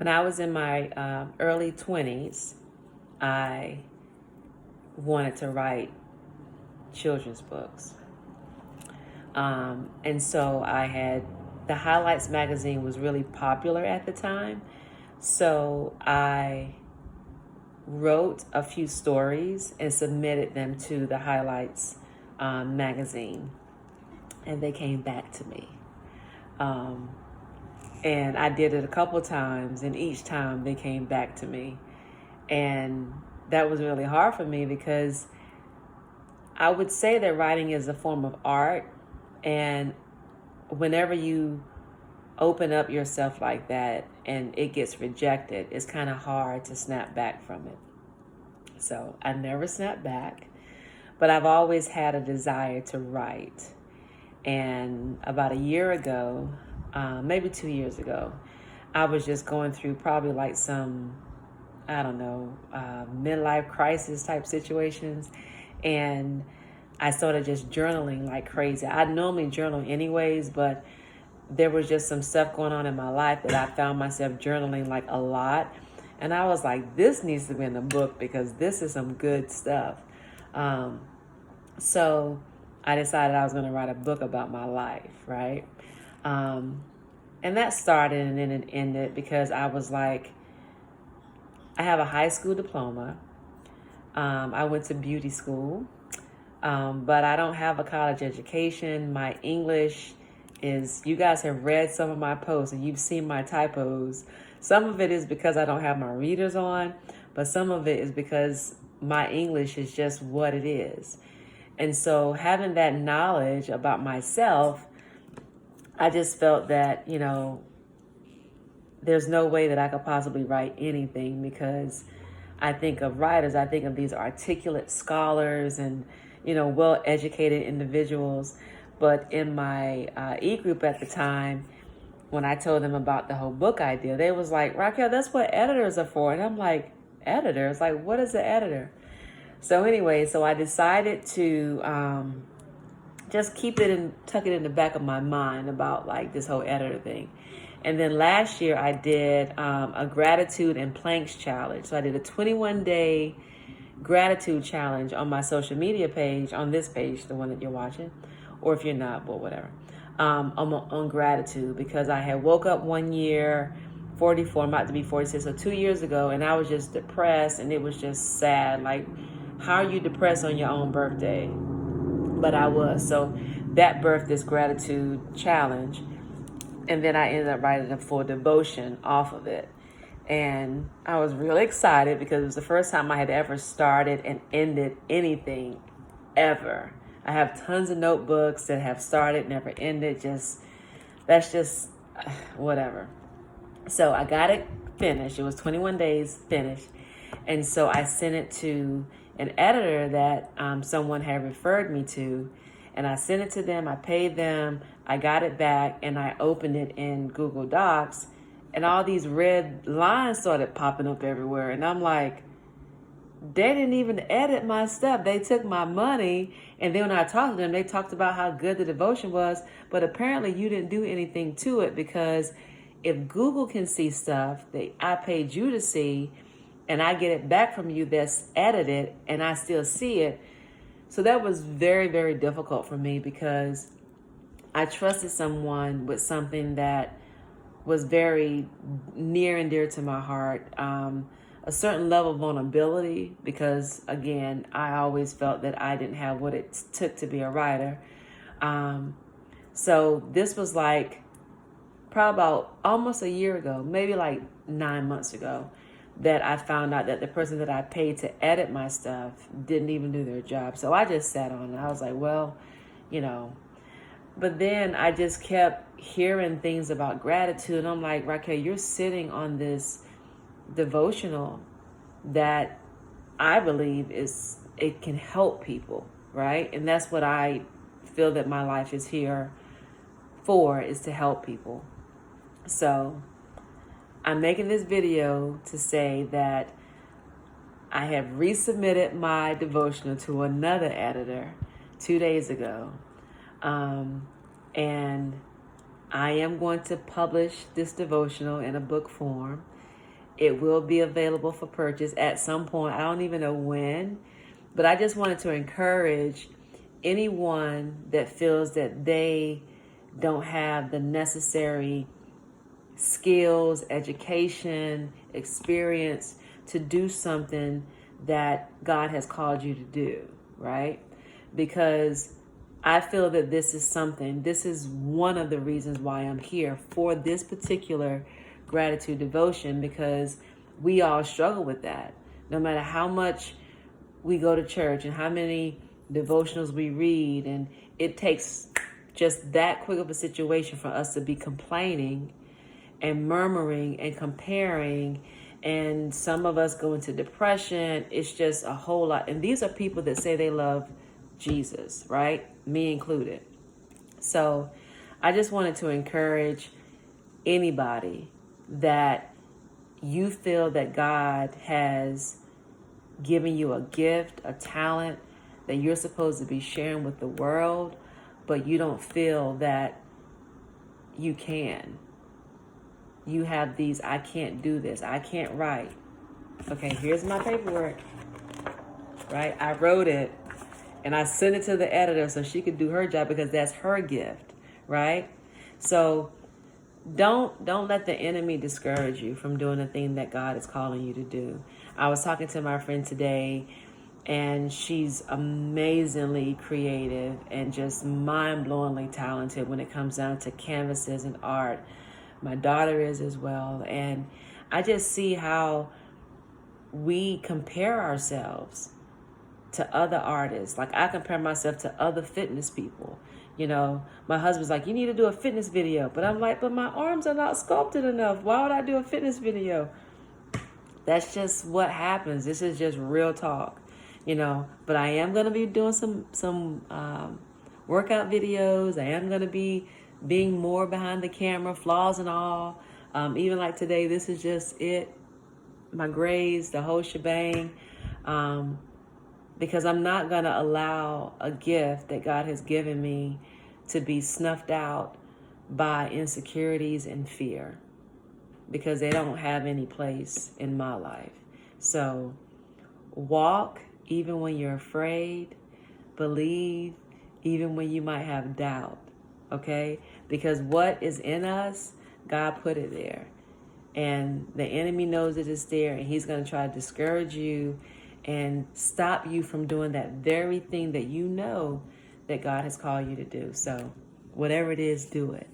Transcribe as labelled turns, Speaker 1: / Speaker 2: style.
Speaker 1: When I was in my early 20s, I wanted to write children's books. And so I had, the Highlights magazine was really popular at the time. So I wrote a few stories and submitted them to the Highlights magazine. And they came back to me. And I did it a couple times, and each time they came back to me. And that was really hard for me because I would say that writing is a form of art. And whenever you open up yourself like that and it gets rejected, it's kind of hard to snap back from it. So I never snapped back, but I've always had a desire to write. And about a year ago, maybe 2 years ago, I was just going through probably like some, I don't know, midlife crisis type situations. And I started just journaling like crazy. I normally journal anyways, but there was just some stuff going on in my life that I found myself journaling like a lot. And I was like, this needs to be in the book because this is some good stuff. So I decided I was going to write a book about my life, right? And that started and then it ended because I was like, I have a high school diploma. I went to beauty school, but I don't have a college education. My English is, you guys have read some of my posts and you've seen my typos. Some of it is because I don't have my readers on, but some of it is because my English is just what it is. And so having that knowledge about myself, I just felt that, there's no way that I could possibly write anything because I think of writers, I think of these articulate scholars and, well-educated individuals. But in my e-group at the time, when I told them about the whole book idea, they was like, Raquel, that's what editors are for. And I'm like, editors? Like, what is an editor? So anyway, so I decided to just keep it and tuck it in the back of my mind about like this whole editor thing. And then last year I did a gratitude and planks challenge. So I did a 21-day gratitude challenge on my social media page, on this page, the one that you're watching, or if you're not, well, whatever, on gratitude, because I had woke up one year, 44, I'm about to be 46, so 2 years ago, and I was just depressed, and it was just sad. Like, how are you depressed on your own birthday? But I was. So that birthed this gratitude challenge. And then I ended up writing a full devotion off of it. And I was really excited because it was the first time I had ever started and ended anything ever. I have tons of notebooks that have started, never ended. That's just whatever. So I got it finished. It was 21 days finished. And so I sent it to an editor that someone had referred me to. And I sent it to them. I paid them. I got it back and I opened it in Google Docs. And all these red lines started popping up everywhere. And I'm like, they didn't even edit my stuff. They took my money. And then when I talked to them, they talked about how good the devotion was. But apparently you didn't do anything to it, because if Google can see stuff that I paid you to see and I get it back from you that's edited and I still see it. So that was very, very difficult for me because I trusted someone with something that was very near and dear to my heart. A certain level of vulnerability, because again, I always felt that I didn't have what it took to be a writer. So this was like probably about almost a year ago, maybe like 9 months ago, that I found out that the person that I paid to edit my stuff didn't even do their job. So I just sat on it. I was like, well, but then I just kept hearing things about gratitude. And I'm like, Raquel, you're sitting on this devotional that I believe it can help people, right? And that's what I feel that my life is here for, is to help people. So I'm making this video to say that I have resubmitted my devotional to another editor 2 days ago. And I am going to publish this devotional in a book form. It will be available for purchase at some point. I don't even know when, but I just wanted to encourage anyone that feels that they don't have the necessary skills, education, experience to do something that God has called you to do, right? Because I feel that this is one of the reasons why I'm here for this particular gratitude devotion, because we all struggle with that. No matter how much we go to church and how many devotionals we read, and it takes just that quick of a situation for us to be complaining and murmuring and comparing, and some of us go into depression. It's just a whole lot. And these are people that say they love Jesus, right? Me included. So I just wanted to encourage anybody that you feel that God has given you a gift, a talent that you're supposed to be sharing with the world, but you don't feel that you can. You have these, I can't do this, I can't write. Okay, here's my paperwork, right? I wrote it and I sent it to the editor so she could do her job, because that's her gift, right? So don't let the enemy discourage you from doing the thing that God is calling you to do. I was talking to my friend today, and she's amazingly creative and just mind-blowingly talented when it comes down to canvases and art. My daughter is as well. And I just see how we compare ourselves to other artists. Like, I compare myself to other fitness people. You know, my husband's like, you need to do a fitness video. But I'm like, but my arms are not sculpted enough. Why would I do a fitness video? That's just what happens. This is just real talk, you know. But I am going to be doing some workout videos. I am going to be being more behind the camera, flaws and all. Even like today, this is just it. My grades, the whole shebang. Because I'm not going to allow a gift that God has given me to be snuffed out by insecurities and fear, because they don't have any place in my life. So walk even when you're afraid. Believe even when you might have doubt, okay? Because what is in us, God put it there. And the enemy knows it is there, and he's going to try to discourage you and stop you from doing that very thing that you know that God has called you to do. So whatever it is, do it.